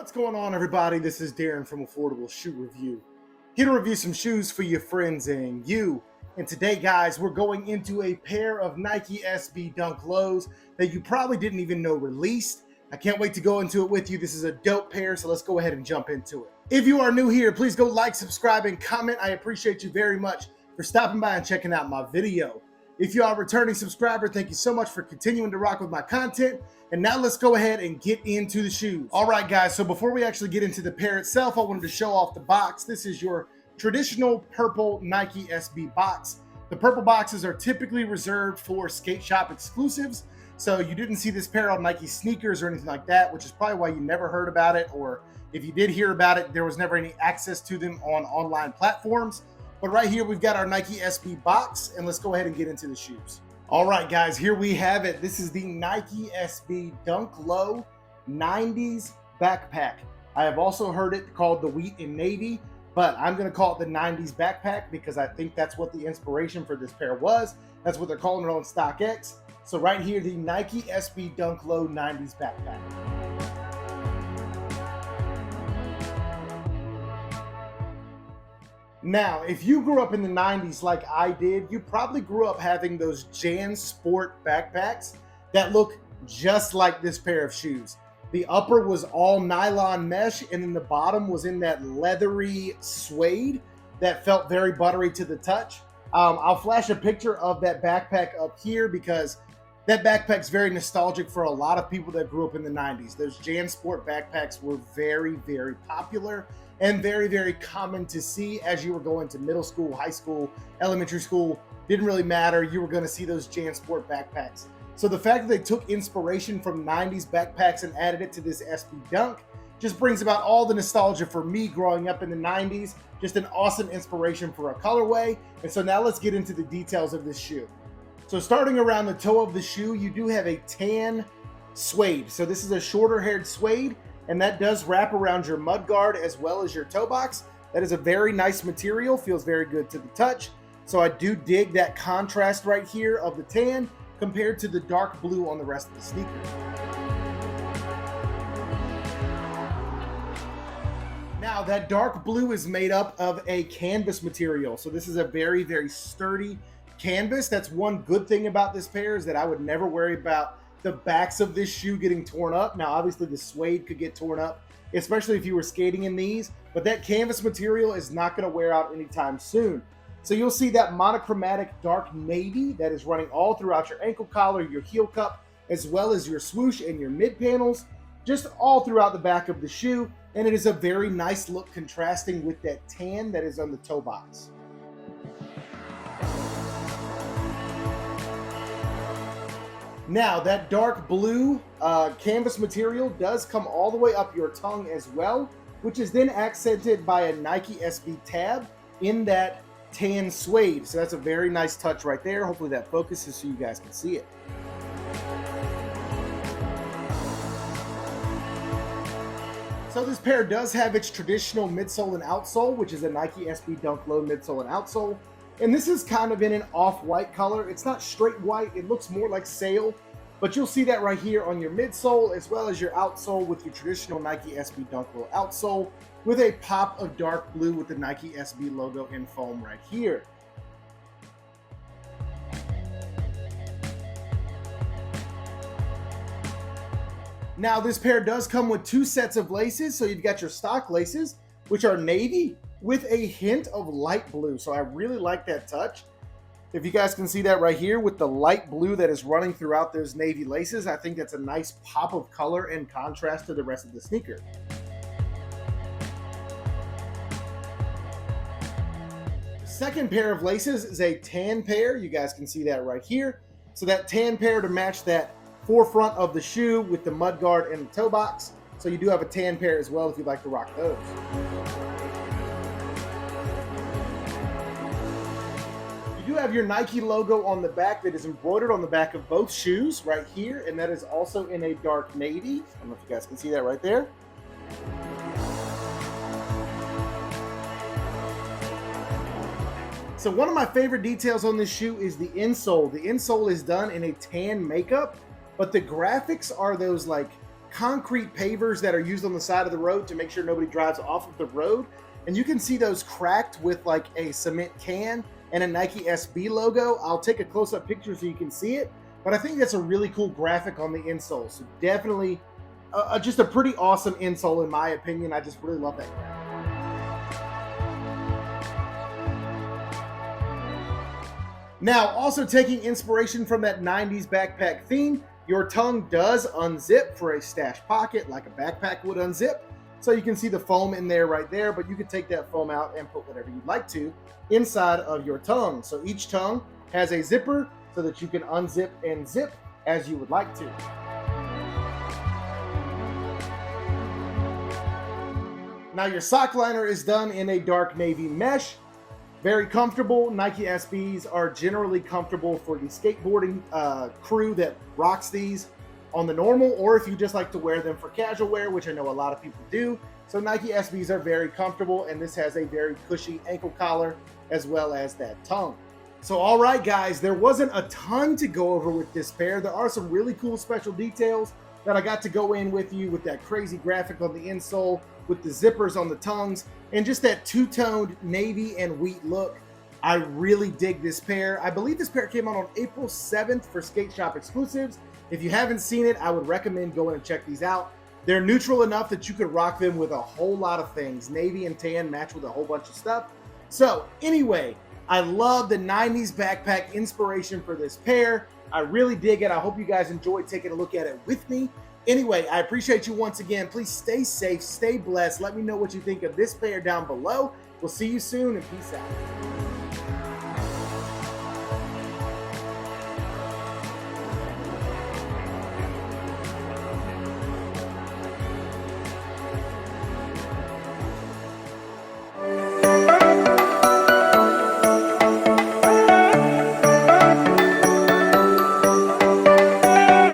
What's going on, everybody? This is Darren from Affordable Shoe Review. Here to review some shoes for your friends and you. And today, guys, we're going into a pair of Nike SB Dunk Lows that you probably didn't even know released. I can't wait to go into it with you. This is a dope pair, so let's go ahead and jump into it. If you are new here, please go like, subscribe, and comment. I appreciate you very much for stopping by and checking out my video. If you are a returning subscriber, thank you so much for continuing to rock with my content. And now let's go ahead and get into the shoes. All right, guys, so before we actually get into the pair itself, I wanted to show off the box. This is your traditional purple Nike SB box. The purple boxes are typically reserved for skate shop exclusives. So you didn't see this pair on Nike sneakers or anything like that, which is probably why you never heard about it. Or if you did hear about it, there was never any access to them on online platforms. But right here, we've got our Nike SB box, and let's go ahead and get into the shoes. All right, guys, here we have it. This is the Nike SB Dunk Low 90s backpack. I have also heard it called the Wheat and Navy, but I'm gonna call it the 90s backpack because I think that's what the inspiration for this pair was. That's what they're calling it on StockX. So right here, the Nike SB Dunk Low 90s backpack. Now, if you grew up in the 90s like I did, you probably grew up having those Jan Sport backpacks that look just like this pair of shoes. The upper was all nylon mesh, and then the bottom was in that leathery suede that felt very buttery to the touch. I'll flash a picture of that backpack up here because that backpack's very nostalgic for a lot of people that grew up in the 90s. Those Jan Sport backpacks were very, very popular and very, very common to see as you were going to middle school, high school, elementary school. Didn't really matter. You were going to see those Jan Sport backpacks. So the fact that they took inspiration from 90s backpacks and added it to this SB Dunk just brings about all the nostalgia for me growing up in the 90s. Just an awesome inspiration for a colorway. And so now let's get into the details of this shoe. So starting around the toe of the shoe, you do have a tan suede. So this is a shorter haired suede, and that does wrap around your mud guard as well as your toe box. That is a very nice material, feels very good to the touch. So I do dig that contrast right here of the tan compared to the dark blue on the rest of the sneaker. Now that dark blue is made up of a canvas material. So this is a very, very sturdy canvas. That's one good thing about this pair is that I would never worry about the backs of this shoe getting torn up. Now, obviously the suede could get torn up, especially if you were skating in these, but that canvas material is not gonna wear out anytime soon. So you'll see that monochromatic dark navy that is running all throughout your ankle collar, your heel cup, as well as your swoosh and your mid panels, just all throughout the back of the shoe. And it is a very nice look contrasting with that tan that is on the toe box. Now, that dark blue canvas material does come all the way up your tongue as well, which is then accented by a Nike SB tab in that tan suede. So that's a very nice touch right there. Hopefully that focuses so you guys can see it. So this pair does have its traditional midsole and outsole, which is a Nike SB Dunk Low midsole and outsole. And this is kind of in an off-white color. It's not straight white. It looks more like sail, but you'll see that right here on your midsole as well as your outsole with your traditional Nike SB Dunk Low outsole with a pop of dark blue with the Nike SB logo in foam right here. Now this pair does come with two sets of laces. So you've got your stock laces, which are navy, with a hint of light blue. So I really like that touch. If you guys can see that right here with the light blue that is running throughout those navy laces, I think that's a nice pop of color and contrast to the rest of the sneaker. Second pair of laces is a tan pair. You guys can see that right here. So that tan pair to match that forefront of the shoe with the mud guard and the toe box. So you do have a tan pair as well if you'd like to rock those. You do have your Nike logo on the back that is embroidered on the back of both shoes right here, and that is also in a dark navy. I don't know if you guys can see that right there. So one of my favorite details on this shoe is the insole. The insole is done in a tan makeup, but the graphics are those like concrete pavers that are used on the side of the road to make sure nobody drives off of the road. And you can see those cracked with like a cement can and a Nike SB logo. I'll take a close-up picture so you can see it. But I think that's a really cool graphic on the insole. So definitely just a pretty awesome insole in my opinion. I just really love that. Now, also taking inspiration from that 90s backpack theme, your tongue does unzip for a stash pocket like a backpack would unzip. So you can see the foam in there right there, but you can take that foam out and put whatever you'd like to inside of your tongue. So each tongue has a zipper so that you can unzip and zip as you would like to. Now your sock liner is done in a dark navy mesh. Very comfortable. Nike SBs are generally comfortable for the skateboarding crew that rocks these on the normal, or if you just like to wear them for casual wear, which I know a lot of people do. So Nike SBs are very comfortable, and this has a very cushy ankle collar as well as that tongue. So all right, guys, there wasn't a ton to go over with this pair. There are some really cool special details that I got to go in with you with that crazy graphic on the insole, with the zippers on the tongues, and just that two-toned navy and wheat look. I really dig this pair. I believe this pair came out on April 7th for Skate Shop exclusives. If you haven't seen it, I would recommend going and check these out. They're neutral enough that you could rock them with a whole lot of things. Navy and tan match with a whole bunch of stuff. So anyway, I love the 90s backpack inspiration for this pair. I really dig it. I hope you guys enjoyed taking a look at it with me. Anyway, I appreciate you once again. Please stay safe, stay blessed. Let me know what you think of this pair down below. We'll see you soon, and peace out.